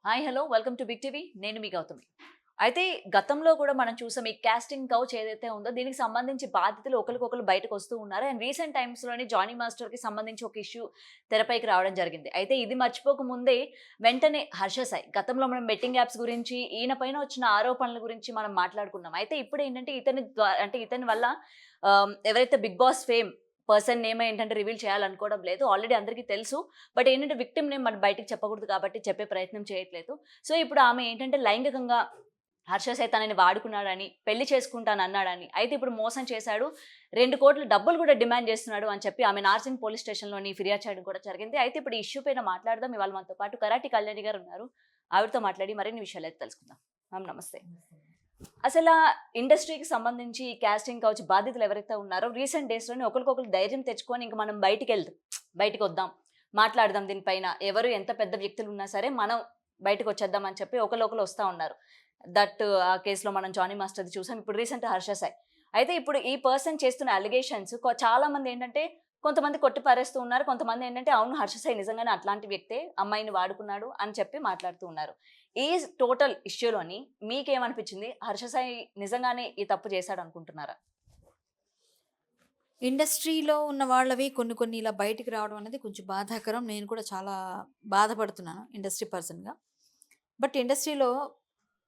Hi hello welcome to big TV. నేను మీ గౌతమి. అయితే గతంలో కూడా మనం చూసాం ఈ కాస్టింగ్ కౌచ్ ఏదైతే ఉందో దీనికి సంబంధించి బాధితులు ఒకరికొకరు బయటకు వస్తూ ఉన్నారు. అండ్ రీసెంట్ టైమ్స్‌లోని జానీ మాస్టర్‌కి సంబంధించి ఒక ఇష్యూ తెరపైకి రావడం జరిగింది. అయితే ఇది మర్చిపోక ముందే వెంటనే హర్ష సాయి గతంలో మనం బెట్టింగ్ యాప్స్ గురించి ఈయన పైన వచ్చిన ఆరోపణల గురించి మనం మాట్లాడుకున్నాం. అయితే ఇప్పుడేంటంటే ఇతని వల్ల ఎవరైతే Bigg Boss fame person name ఏంటంటే రివీల్ చేయాలనుకోవడం లేదు. ఆల్రెడీ అందరికీ తెలుసు. బట్ ఏంటంటే విక్టిమ్ నేమ్ మనం బయటికి చెప్పకూడదు కాబట్టి చెప్పే ప్రయత్నం చేయట్లేదు. సో ఇప్పుడు ఆమె ఏంటంటే లైంగికంగా హర్ష సాయి తనని వాడుకున్నాడని, పెళ్లి చేసుకుంటానన్నాడని, అయితే ఇప్పుడు మోసం చేశాడు. 2,00,00,000 డబ్బులు కూడా డిమాండ్ చేస్తున్నాడు అని చెప్పి ఆమె నార్సింగ్ పోలీస్ స్టేషన్‌లోని ఫిర్యాదు చేయడం కూడా జరిగింది. అయితే ఇప్పుడు ఈ ఇష్యూ పైన మాట్లాడదాం. ఇవాళ మనతో పాటు కరాటి కళ్యాణి గారు ఉన్నారు. ఆవిడతో మాట్లాడి మరిన్ని విషయాలైతే తెలుసుకుందాం. మ్యామ్ నమస్తే. అసలా ఇండస్ట్రీకి సంబంధించి ఈ కాస్టింగ్ కౌచ్ బాధితులు ఎవరైతే ఉన్నారో రీసెంట్ డేస్‌లోనే ఒకరికొకరు ధైర్యం తెచ్చుకొని ఇంక మనం బయటికొద్దాం, మాట్లాడదాం దీనిపైన. ఎవరు ఎంత పెద్ద వ్యక్తులున్నా సరే మనం బయటకొచ్చేద్దాం అని చెప్పి ఒకళ్ళు వస్తా ఉన్నారు. ఆ కేస్‌లో మనం జానీ మాస్టర్‌ది చూసాం. ఇప్పుడు రీసెంట్ హర్ష సాయి. అయితే ఇప్పుడు ఈ పర్సన్ చేస్తున్న అలిగేషన్స్ చాలా మంది ఏంటంటే కొంతమంది కొట్టి పారేస్తూ ఉన్నారు. కొంతమంది ఏంటంటే అవును హర్ష సాయి నిజంగానే అట్లాంటి వ్యక్తే అమ్మాయిని వాడుకున్నాడు అని చెప్పి మాట్లాడుతూ ఉన్నారు. ఈ టోటల్ ఇష్యూలోని మీకేమనిపించింది? హర్ష సాయి నిజంగానే ఈ తప్పు చేశాడనుకుంటున్నారా? ఇండస్ట్రీలో ఉన్న వాళ్ళవి కొన్ని కొన్ని ఇలా బయటికి రావడం అనేది కొంచెం బాధాకరం. నేను కూడా చాలా బాధపడుతున్నాను ఇండస్ట్రీ పర్సన్‌గా. బట్ ఇండస్ట్రీలో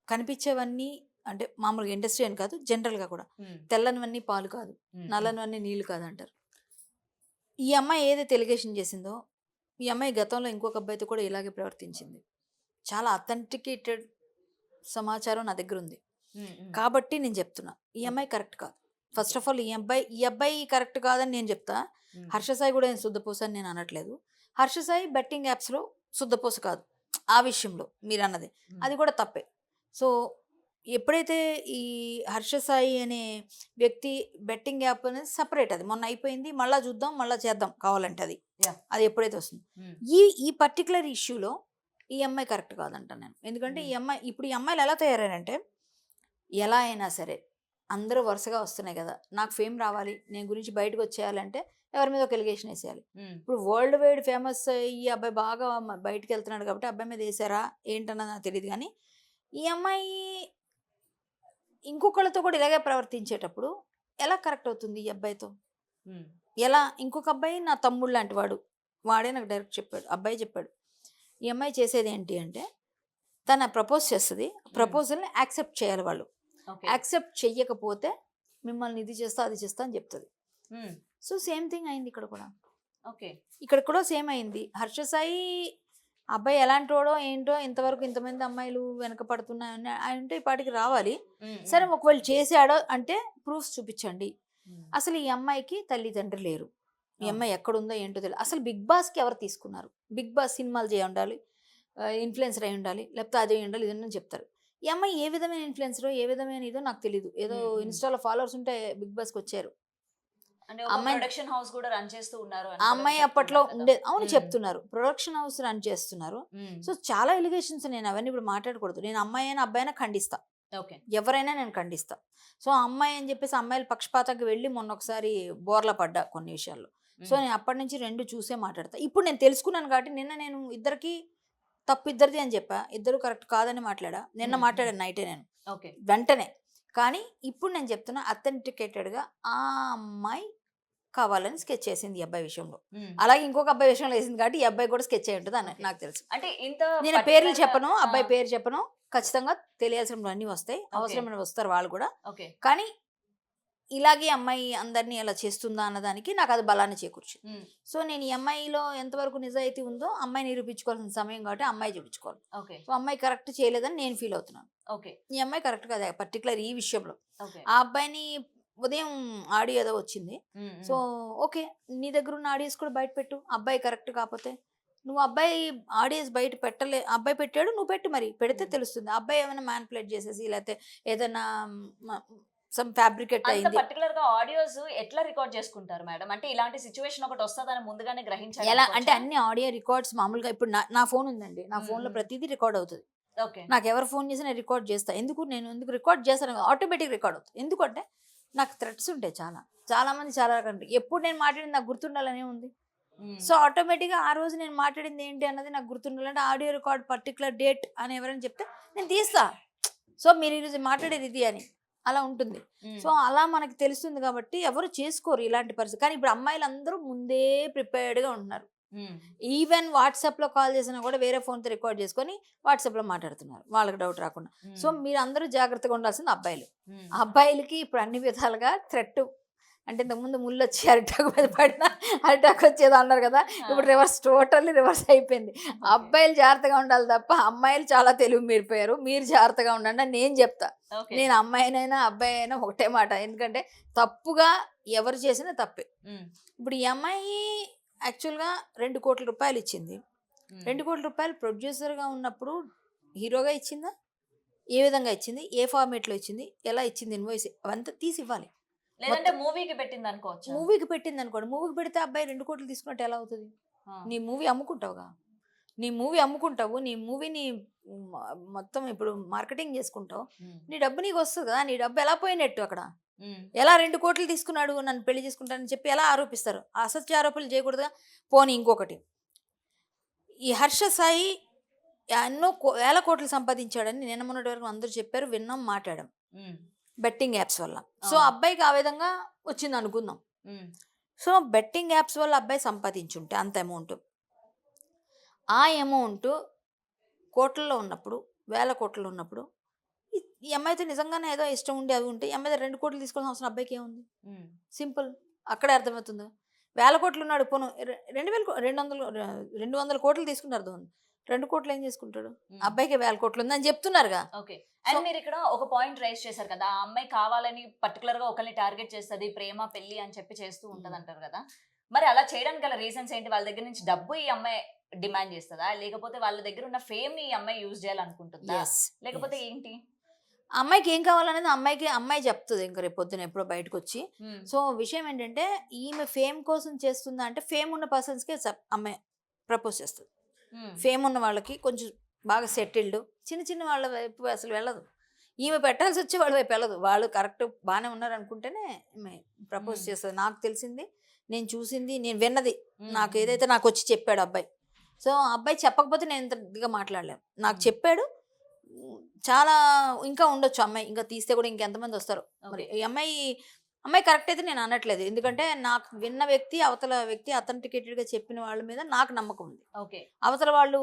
కనిపించేవన్నీ అంటే మామూలుగా ఇండస్ట్రీ అని కాదు జనరల్‌గా కూడా హ్మ్. తెల్లనివన్నీ పాలు కాదు, హ్మ్. నల్లనివన్నీ నీళ్లు కాదంటారు. ఈ అమ్మాయి ఏదైతే ఎలిగేషన్ చేసిందో, ఈ అమ్మాయి గతంలో ఇంకొక అబ్బాయితో కూడా ఇలాగే ప్రవర్తించింది. చాలా అథెంటికేటెడ్ సమాచారం నా దగ్గరుంది. హ్మ్. హ్మ్. కాబట్టి నేను చెప్తున్నా. ఈ ఓకే. అమ్మాయి కరెక్ట్ కాదు. ఫస్ట్ ఆఫ్ ఆల్ ఈ అబ్బాయి కరెక్ట్ కాదని నేను చెప్తా. హ్మ్. హర్ష సాయి కూడా ఏం శుద్ధపూస అని నేను అనట్లేదు. హర్ష సాయి బెట్టింగ్ యాప్స్‌లో శుద్ధపూస కాదు. ఆ విషయంలో మీరన్నది. హ్మ్. అది కూడా తప్పే. సో, ఎప్పుడైతే ఈ హర్ష సాయి అనే వ్యక్తి బెట్టింగ్ యాప్ అనేది సెపరేట్ అది. మొన్న అయిపోయింది. మళ్ళా చూద్దాం, మళ్ళా చేద్దాం కావాలంటే అది. యాహ్! అది ఎప్పుడైతే వస్తుందో. హ్మ్. ఈ ఈ పర్టిక్యులర్ ఇష్యూలో ఈ అమ్మాయి కరెక్ట్ కాదంటాను నేను. ఎందుకంటే హ్మ్. ఈ అమ్మాయిలు ఎలా తయారయ్యారంటే ఎలా అయినా సరే అందరూ వరుసగా వస్తున్నాయి కదా! నాకు ఫేమ్ రావాలి. నేను గురించి బయటకొచ్చేయాలంటే ఎవరి మీద ఒక ఎలిగేషన్ ఏసేయాలి. హ్మ్. ఇప్పుడు వరల్డ్ వైడ్ ఫేమస్ ఈ అబ్బాయి బాగా బయటికెళ్తున్నాడు కాబట్టి అబ్బాయి మీద ఏసారా ఏంటన్నది నాకు తెలీదు గానీ, ఈ అమ్మాయి ఇంకొకళ్ళతో కూడా ఇలాగే ప్రవర్తించేటప్పుడు ఎలా కరెక్ట్ అవుతుంది ఈ అబ్బాయితో? హ్మ్. ఎలా ఇంకొక అబ్బాయి నా తమ్ముడు లాంటి వాడు. వాడే నాకు డైరెక్ట్ చెప్పాడు. అబ్బాయి చెప్పాడు. ఈ అమ్మాయి చేసేదేంటి అంటే తను ప్రపోజ్ చేస్తది. హ్మ్. ప్రపోజల్‌ని యాక్సెప్ట్ చేయాలి వాళ్ళు. ఓకే. యాక్సెప్ట్ చెయ్యకపోతే మిమ్మల్ని ఇది చేస్తా, అది చేస్తా అని చెప్తది. హ్మ్. సో, సేమ్ థింగ్ అయింది ఇక్కడ కూడా. ఓకే. ఇక్కడ కూడా సేమ్ అయింది. హర్ష సాయి అబ్బాయి ఎలాంటోడో ఏంటో ఇంతవరకు ఇంతమంది అమ్మాయిలు వెనక పడుతున్నాయని అంటే ఈ పాటికి రావాలి. హ్మ్. సరే హ్మ్. ఒకవేళ చేసాడో అంటే ప్రూఫ్స్ చూపించండి. హ్మ్. అసలు ఈ అమ్మాయికి తల్లిదండ్రులు లేరు. ఈ అవును. అమ్మాయి ఎక్కడుందో ఏంటో తెలీదు. అసలు 'బిగ్ బాస్‌కి' ఎవరు తీసుకున్నారు? 'బిగ్ బాస్' సినిమాలు చేయి ఉండాలి. ఇన్‌ఫ్లుయెన్సర్ అయి ఉండాలి. లేకపోతే అది అయి ఉండాలి. ఇదని చెప్తారు. ఈ అమ్మాయి ఏ విధమైన ఇన్‌ఫ్లుయెన్సరో, ఏ విధమైన ఇదో నాకు తెలీదు. ఏదో హ్మ్. హ్మ్. ఇన్‌స్టా‌లో ఫాలోవర్స్ ఉంటే 'బిగ్ బాస్‌కొచ్చారు.' అంటే ఆ ఒక అమ్మాయిని ప్రొడక్షన్ హౌస్ కూడా రన్ చేస్తూ ఉన్నారు అని ఆ కూడా అమ్మాయి అప్పట్లో చెప్తున్నారు కదా! ఉండేది. అవును హ్మ్. చెప్తున్నారు. ప్రొడక్షన్ హౌస్ రన్ చేస్తున్నారు. హ్మ్. సో, చాలా ఎలిగేషన్స్ నేను అవన్నీ ఇప్పుడు మాట్లాడకూడదు. నేను అమ్మాయైనా, అబ్బాయైనా ఖండిస్తా. ఓకే. ఎవరైనా నేను ఖండిస్తా. సో, ఆ అమ్మాయి అని చెప్పేసి అమ్మాయిల పక్షపాతంకి వెళ్ళి మొన్నొకసారి బోర్ల పడ్డా కొన్ని విషయాల్లో. సో, హ్మ్. నేను అప్పటినుంచి 2 చూసే మాట్లాడతా. ఇప్పుడు నేను తెలుసుకున్నాను కాబట్టి నిన్న నేను ఇద్దరికీ తప్పు ఇద్దరిది అని చెప్పా. ఇద్దరు కరెక్ట్ కాదని మాట్లాడా. నిన్న హ్మ్. హ్మ్. మాట్లాడాను నైటే నేను. ఓకే. వెంటనే. కానీ ఇప్పుడు నేను చెప్తున్నా అథెంటికేటెడ్‌గా ఆ అమ్మాయి కావాలని స్కెచ్ చేసింది ఈ అబ్బాయి విషయంలో. హ్మ్. అలాగే ఇంకొక అబ్బాయి విషయంలో ఏసింది కాబట్టి ఈ అబ్బాయి కూడా స్కెచ్ అయ్యి ఉంటదని ఓకే. నాకు తెలుసు. అంటే ఇంత నేను పేర్లు పర్టిక్యులర్‌గా చెప్పను. ఆ! అబ్బాయి పేరు చెప్పను. ఖచ్చితంగా తెలియాల్సినవన్నీ వస్తాయి. ఓకే. అవసరమైనవి వస్తారు వాళ్ళు కూడా. ఓకే. కానీ ఇలాగే అమ్మాయి అందరిని అలా చేస్తుందా అన్నదానికి నాకది బలాన్ని చేకూర్చింది. హ్మ్. సో, నేను ఈ అమ్మాయిలో ఎంతవరకు నిజాయితీ ఉందో అమ్మాయి నిరూపించుకోవాల్సిన సమయం కాబట్టి ఆ అమ్మాయి చూపించుకోవాలి. ఓకే. సో, అమ్మాయి కరెక్ట్ చేయలేదని నేను ఫీల్ అవుతున్నాను. ఓకే. ఈ అమ్మాయి కరెక్ట్ కాదు పర్టిక్యులర్ ఈ విషయంలో. ఓకే. ఆ అబ్బాయిని ఉదయం ఆడియో ఏదో వచ్చింది. హ్మ్. సో, హ్మ్. ఓకే. నీ దగ్గరున్న ఆడియోస్ కూడా బయట పెట్టు. అబ్బాయి కరెక్ట్ కాపోతే. నువ్వు అబ్బాయి ఆడియోస్ బయట అబ్బాయి పెట్టాడు. నువ్వు పెట్టు మరి. పెడితే హ్మ్. తెలుస్తుంది. అబ్బాయి ఏమైనా మ్యానిపులేట్ చేసేసి లేతే ఏదైనా మ సమ్ ఫ్యాబ్రికేట్ అంత అయింది. పర్టిక్యులర్‌గా ఆడియోస్ ఎట్లా రికార్డ్ చేసుకుంటారు మేడం? అంటే ఇలాంటి సిట్యుయేషన్ ఒకటొస్తదని ముందుగానే ఎలా అంటే గ్రహించారనుకోవచ్చా? అన్ని ఆడియో రికార్డ్స్ మామూలుగా ఇప్పుడు నా ఫోన్ ఉందండి. నా హ్మ్. ఫోన్‌లో హ్మ్. ప్రతీదీ రికార్డ్ అవుతది. ఓకే. నాకెవరు ఫోన్ చేసినా రికార్డ్ చేస్తా. ఎందుకు రికార్డ్ చేస్తాను ఆటోమేటిక్ రికార్డ్ అవుతుంది. ఎందుకంటే నాకు థ్రెట్స్ ఉంటాయి చాలా. చాలా మంది చాలా రకాలు ఎప్పుడు నేను మాట్లాడింది నాకు గుర్తుండాలని ఏముంది? సో ఆటోమేటిక్గా ఆ రోజు నేను మాట్లాడింది ఏంటి అన్నది నాకు గుర్తుండాలంటే ఆడియో రికార్డ్ పర్టికులర్ డేట్ అని ఎవరైనా చెప్తే నేను తీస్తా. సో మీరు ఈరోజు మాట్లాడేది ఇది అని అలా ఉంటుంది. సో అలా మనకి తెలుస్తుంది కాబట్టి ఎవరు చేసుకోరు ఇలాంటి పరిస్థితి. కానీ ఇప్పుడు అమ్మాయిలు అందరూ ముందే ప్రిపేర్డ్గా ఉంటున్నారు. ఈవెన్ వాట్సాప్లో కాల్ చేసినా కూడా వేరే ఫోన్తో రికార్డ్ చేసుకొని వాట్సాప్లో మాట్లాడుతున్నారు వాళ్ళకి డౌట్ రాకుండా. సో మీరు అందరూ జాగ్రత్తగా ఉండాల్సింది అబ్బాయిలు. అబ్బాయిలకి ఇప్పుడు అన్ని విధాలుగా థ్రెట్. అంటే ఇంతకుముందు ముళ్ళు వచ్చి అరిటాకు మీద పడినా అరిటాకు వచ్చేది అన్నారు కదా, ఇప్పుడు టోటల్లీ రివర్స్ అయిపోయింది. అబ్బాయిలు జాగ్రత్తగా ఉండాలి తప్ప అమ్మాయిలు చాలా తెలివి మీరిపోయారు. మీరు జాగ్రత్తగా ఉండండి అని నేను చెప్తా. నేను అమ్మాయినైనా అబ్బాయి అయినా ఒకటే మాట. ఎందుకంటే తప్పుగా ఎవరు చేసినా తప్పే. ఇప్పుడు ఈ అమ్మాయి యాక్చువల్గా 2 కోట్ల రూపాయలు ఇచ్చింది. 2 కోట్ల రూపాయలు ప్రొడ్యూసర్గా ఉన్నప్పుడు హీరోగా ఇచ్చిందా, ఏ విధంగా ఇచ్చింది, ఏ ఫార్మేట్లో ఇచ్చింది, ఎలా ఇచ్చింది, ఇన్వాయిస్ అవంతా తీసి ఇవ్వాలి. లేదంటే మూవీకి పెట్టింది అనుకోవచ్చు. మూవీకి పెట్టింది అనుకోండి, మూవీకి పెడితే అబ్బాయి 2 కోట్లు తీసుకున్నట్టు ఎలా అవుతుంది? నీ మూవీ అమ్ముకుంటావుగా, నీ మూవీ అమ్ముకుంటావు, నీ మూవీని మొత్తం ఇప్పుడు మార్కెటింగ్ చేసుకుంటావు, నీ డబ్బు నీకు వస్తుంది కదా. నీ డబ్బు ఎలా పోయినట్టు అక్కడ? ఎలా 2 కోట్లు తీసుకున్నాడు నన్ను పెళ్లి చేసుకుంటానని చెప్పి ఎలా ఆరోపిస్తారు? అసత్య ఆరోపణలు చేయకూడదుగా. పోనీ ఇంకొకటి, ఈ హర్ష సాయి ఎన్నో వేల కోట్లు సంపాదించాడని నిన్న మొన్నటి వరకు అందరూ చెప్పారు, విన్నాం, మాట్లాడాం బెట్టింగ్ యాప్స్ వల్ల. సో అబ్బాయికి ఆ విధంగా వచ్చింది అనుకుందాం. సో బెట్టింగ్ యాప్స్ వల్ల అబ్బాయి సంపాదించుంటే అంత అమౌంట్, ఆ అమౌంట్ కోట్లలో ఉన్నప్పుడు, వేల కోట్లలో ఉన్నప్పుడు ఈ అమ్మాయితో నిజంగానే ఏదో ఇష్టం ఉండి అవి ఉంటే ఈ అమ్మాయి 2 కోట్లు తీసుకోవాల్సిన అవసరం అబ్బాయికి ఏముంది? సింపుల్. అక్కడే అర్థమవుతుంది. 1000 కోట్లు ఉన్నాడు, పోను 200 కోట్లు తీసుకున్నారు, 2 కోట్లు ఏం చేసుకుంటాడు? అబ్బాయికి 1000 కోట్లు ఉందని చెప్తున్నారుగా. ఓకే. అండ్ మీరు ఇక్కడ ఒక పాయింట్ రైజ్ చేశారు కదా, ఆ అమ్మాయి కావాలని పర్టికులర్ గా ఒకరిని టార్గెట్ చేస్తుంది, ప్రేమ పెళ్లి అని చెప్పి చేస్తూ ఉంటది అంటారు కదా. మరి అలా చేయడానికి గల రీజన్స్ ఏంటి? వాళ్ళ దగ్గర నుంచి డబ్బు ఈ అమ్మాయి డిమాండ్ చేస్తుందా, లేకపోతే వాళ్ళ దగ్గర ఉన్న ఫేమ్ ని ఈ అమ్మాయి యూజ్ చేయాలనుకుంటుందా, లేకపోతే ఏంటి? అమ్మాయికి ఏం కావాలనేది అమ్మాయి చెప్తుంది ఇంకా రేపు పొద్దున ఎప్పుడో బయటకు వచ్చి. సో విషయం ఏంటంటే ఈమె ఫేమ్ కోసం చేస్తుందా అంటే, ఫేమ్ ఉన్న పర్సన్స్కే అమ్మాయి ప్రపోజ్ చేస్తుంది. ఫేమ్ ఉన్న వాళ్ళకి, కొంచెం బాగా సెటిల్డ్, చిన్న చిన్న వాళ్ళ వైపు అసలు వెళ్ళదు. ఈమె పెట్టాల్సి వచ్చి వాళ్ళ వైపు వెళ్ళదు. వాళ్ళు కరెక్ట్ బాగానే ఉన్నారు అనుకుంటేనే ఈమె ప్రపోజ్ చేస్తుంది. నాకు తెలిసింది, నేను చూసింది, నేను విన్నది, నాకు ఏదైతే నాకు వచ్చి చెప్పాడు అబ్బాయి. సో అబ్బాయి చెప్పకపోతే నేను ఇంత ఇదిగా మాట్లాడలేము. నాకు చెప్పాడు. చాలా ఇంకా ఉండొచ్చు అమ్మాయి, ఇంకా తీస్తే కూడా ఇంకెంతమంది వస్తారు మరి. ఈ అమ్మాయి కరెక్ట్ అయితే నేను అనట్లేదు. ఎందుకంటే నాకు విన్న వ్యక్తి, అవతల వ్యక్తి అథెంటికేటెడ్గా చెప్పిన వాళ్ళ మీద నాకు నమ్మకం ఉంది. ఓకే. అవతల వాళ్ళు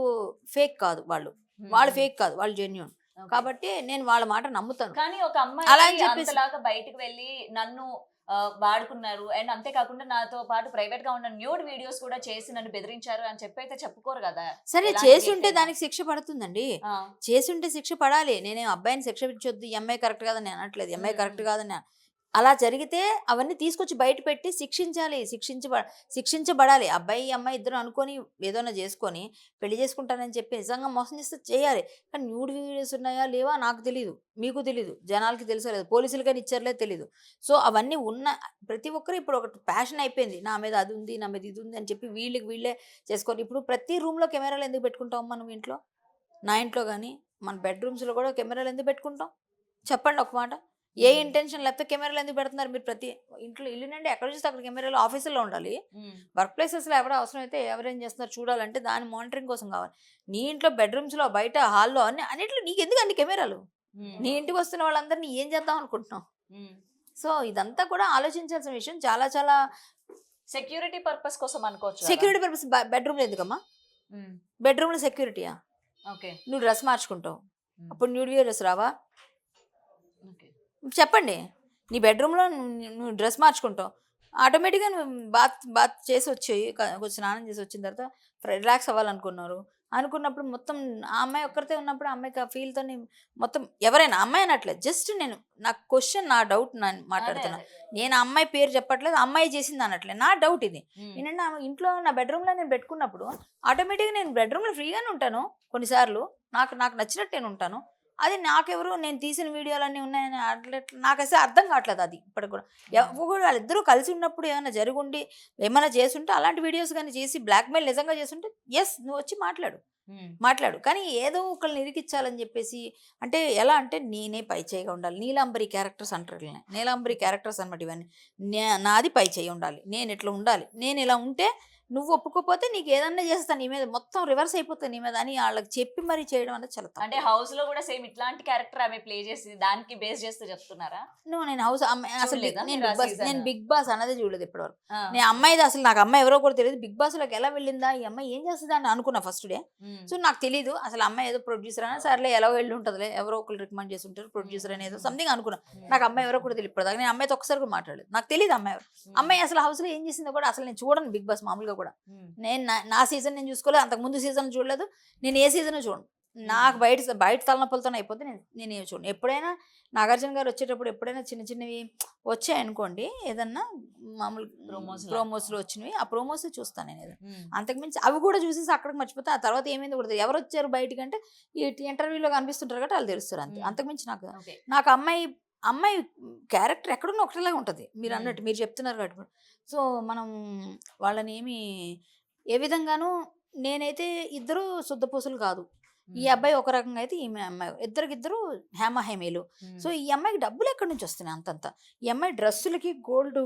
ఫేక్ కాదు, వాళ్ళు ఫేక్ కాదు, వాళ్ళు జెన్యూన్. కాబట్టి నేను వాళ్ళ మాట నమ్ముతాను. కానీ ఒక అమ్మాయి అంతలాగా బయటకు వెళ్ళి నన్ను వాడుకున్నారు, అండ్ అంతేకాకుండా నాతో పాటు ప్రైవేట్ గా ఉన్న న్యూడ్ వీడియోస్ కూడా చేసి నన్ను బెదిరించారు అని చెప్పి అయితే చెప్పుకోరు కదా. సరే, చేసి ఉంటే దానికి శిక్ష పడుతుందండి. చేసి ఉంటే శిక్ష పడాలి. నేనేం అబ్బాయిని శిక్ష ఇచ్చొద్దు, ఈ అమ్మాయి కరెక్ట్ కాదని అనట్లేదు, ఈ అమ్మాయి కరెక్ట్ కాదని. అలా జరిగితే అవన్నీ తీసుకొచ్చి బయట పెట్టి శిక్షించాలి, శిక్షించబడాలి. అబ్బాయి అమ్మాయి ఇద్దరు అనుకొని ఏదైనా చేసుకొని పెళ్లి చేసుకుంటానని చెప్పి నిజంగా మోసం చేస్తే చేయాలి. కానీ న్యూడ్ వీడియోస్ ఉన్నాయా లేవా నాకు తెలియదు, మీకు తెలీదు, జనాలకి తెలుసో లేదు, పోలీసులు కానీ ఇచ్చారులేదు తెలీదు. సో అవన్నీ ఉన్న ప్రతి ఒక్కరు ఇప్పుడు ఒక ప్యాషన్ అయిపోయింది, నా మీద అది ఉంది, నా మీద ఇది ఉంది అని చెప్పి వీళ్ళే చేసుకొని. ఇప్పుడు ప్రతి రూమ్లో కెమెరాలు ఎందుకు పెట్టుకుంటాం మనం ఇంట్లో? నా ఇంట్లో కానీ మన బెడ్రూమ్స్లో కూడా కెమెరాలు ఎందుకు పెట్టుకుంటాం? చెప్పండి ఒక మాట. ఏ ఇంటెన్షన్ లేకపోతే కెమెరాలు ఎందుకు పెడుతున్నారు? మీరు ప్రతి ఇంట్లో, ఇల్లు నుండి ఎక్కడ చూస్తే అక్కడ కెమెరాలు ఆఫీసుల్లో ఉండాలి. వర్క్ ప్లేసెస్లో ఎవరో అవసరం అయితే ఎవరేం చేస్తున్నారు చూడాలంటే దాని మానిటరింగ్ కోసం కావాలి. నీ ఇంట్లో బెడ్రూమ్స్లో, బయట హాల్లో అన్నిట్లో నీకు ఎందుకు అన్ని కెమెరాలు? నీ ఇంటికి వస్తున్న వాళ్ళందరినీ ఏం చేద్దాం అనుకుంటున్నావు? సో ఇదంతా కూడా ఆలోచించాల్సిన విషయం. చాలా చాలా సెక్యూరిటీ పర్పస్ కోసం అనుకోవచ్చు. Security purpose. బెడ్రూమ్లో ఎందుకమ్మా? బెడ్రూమ్లో సెక్యూరిటీయా? ఓకే. నువ్వు డ్రెస్ మార్చుకుంటావు, అప్పుడు న్యూడ్ వీడియోస్ రావా? చెప్పండి. నీ బెడ్రూమ్లో నువ్వు డ్రెస్ మార్చుకుంటావు, ఆటోమేటిక్గా నువ్వు బాత్ చేసి వచ్చి కొంచెం స్నానం చేసి వచ్చిన తర్వాత రిలాక్స్ అనుకున్నప్పుడు మొత్తం ఆ అమ్మాయి ఒక్కరితే ఉన్నప్పుడు ఆ అమ్మాయికి ఆ ఫీల్తో మొత్తం ఎవరైనా, అమ్మాయి అనట్లేదు, జస్ట్ నేను నా క్వశ్చన్, నా డౌట్ నేను మాట్లాడుతున్నా. నేను అమ్మాయి పేరు చెప్పట్లేదు, అమ్మాయి చేసింది అనట్లేదు, నా డౌట్ ఇది. నేను నా ఇంట్లో నా బెడ్రూమ్లో నేను పెట్టుకున్నప్పుడు ఆటోమేటిక్గా నేను బెడ్రూమ్లో ఫ్రీగానే ఉంటాను. కొన్నిసార్లు నాకు నచ్చినట్టు నేను ఉంటాను. అది నాకెవరు, నేను తీసిన వీడియోలన్నీ ఉన్నాయని అట్లా నాకు అసలు అర్థం కావట్లేదు. అది ఇప్పటికి కూడా వాళ్ళిద్దరూ కలిసి ఉన్నప్పుడు ఏమైనా జరుగుండి ఏమైనా చేసుంటే, అలాంటి వీడియోస్ కానీ చేసి బ్లాక్మెయిల్ నిజంగా చేస్తుంటే ఎస్ నువ్వు వచ్చి మాట్లాడు. కానీ ఏదో ఒకళ్ళని ఇరికిచ్చాలని చెప్పేసి, అంటే ఎలా అంటే నేనే పై చేయిగా ఉండాలి, నీలాంబరి క్యారెక్టర్స్ అంటారు, నీలాంబరి క్యారెక్టర్స్ అనమాట ఇవన్నీ. నాది పై చేయి ఉండాలి, నేను ఇట్లా ఉండాలి, నేను ఇలా ఉంటే నువ్వు ఒప్పుకోకపోతే నీకు ఏదన్నా చేస్తాను నీ మీద, మొత్తం రివర్స్ అయిపోతుంది నీ మీద అని వాళ్ళకి చెప్పి మరీ చేయడం అనేది చాలా అంటే తప్పు. హౌస్ లో కూడా సేమ్ ఇట్లాంటి క్యారెక్టర్ ఆమె ప్లే చేసి దానికి బేస్ చేస్తూ చెప్తున్నారా? నేను హౌస్ అసలు చూడలేదా నేను మీరు ఆ బిగ్ బాస్ season? నేను బిగ్ బాస్ అనేది చూడలేదు ఇప్పటివరకు. ఆ. నేను అమ్మాయిది అసలు నాకు అమ్మాయి ఎవరో కూడా తెలియదు. బిగ్ బాస్ లోకి ఎలా వెళ్ళిందా ఈ అమ్మాయి, ఏం చేస్తుందా అని అనుకున్నా ఫస్ట్ డే. ఉమ్. సో నాకు తెలియదు అసలు అమ్మాయి ఏదో ప్రొడ్యూసర్ అని, సర్లే ఎలా వెళ్ళి ఉంటుందిలే, ఎవరో ఒకరు రికమెండ్ చేసి ఉంటారు ప్రొడ్యూసర్ అని, ఏదో సంథింగ్ అనుకున్నా. నాకు అమ్మాయి ఎవరో కూడా తెలియదు ఇప్పటిదాకా. నేను అమ్మాయితో ఒకసారి కూడా మాట్లాడలేదు, నాకు తెలియదు అమ్మాయి ఎవరు. అమ్మాయి అసలు హౌస్ లో ఏం చేసిందో కూడా అసలు నేను చూడను బిగ్ బాస్ మామూలుగా కూడా. ఉమ్. నేను నా సీజన్ నేను చూసుకోలేదు, అంతకు ముందు సీజన్ చూడలేదు, నేను ఏ సీజన్ చూడను. నాకు బయట తలనొప్పులతోనే అయిపోతే నేను ఏమి చూడను. ఎప్పుడైనా నాగార్జున గారు వచ్చేటప్పుడు ఎప్పుడైనా చిన్న చిన్నవి వచ్చాయనుకోండి, ఏదన్నా మామూలు ప్రోమోస్లో వచ్చినవి, ఆ ప్రోమోస్ చూస్తాను నేను ఏదైనా. ఉమ్. అంతకుమించి అవి కూడా చూసేసి అక్కడికి మర్చిపోతే ఆ తర్వాత ఏమైంది కూడా తెలియదు. ఎవరు వచ్చారు బయటికి అంటే ఈ ఇంటర్వ్యూలో కనిపిస్తుంటారు కాబట్టి వాళ్ళు తెలుస్తారు అంతే. అంతకుమించి ఓకే. నాకు అమ్మాయి క్యారెక్టర్ ఎక్కడున్నా ఒకటిలాగా ఉంటుంది. మీరు అన్నట్టు మీరు చెప్తున్నారు కాబట్టి. సో మనం వాళ్ళని ఏ విధంగానూ, నేనైతే ఇద్దరు శుద్ధపూసలు కాదు. ఈ అబ్బాయి ఒక రకంగా అయితే ఈమె అమ్మాయి, ఇద్దరికిద్దరు హేమహేమీలు. సో ఈ అమ్మాయికి డబ్బులు ఎక్కడి నుంచి వస్తున్నాయి అంతంత? ఈ అమ్మాయి డ్రెస్సులకి గోల్డ్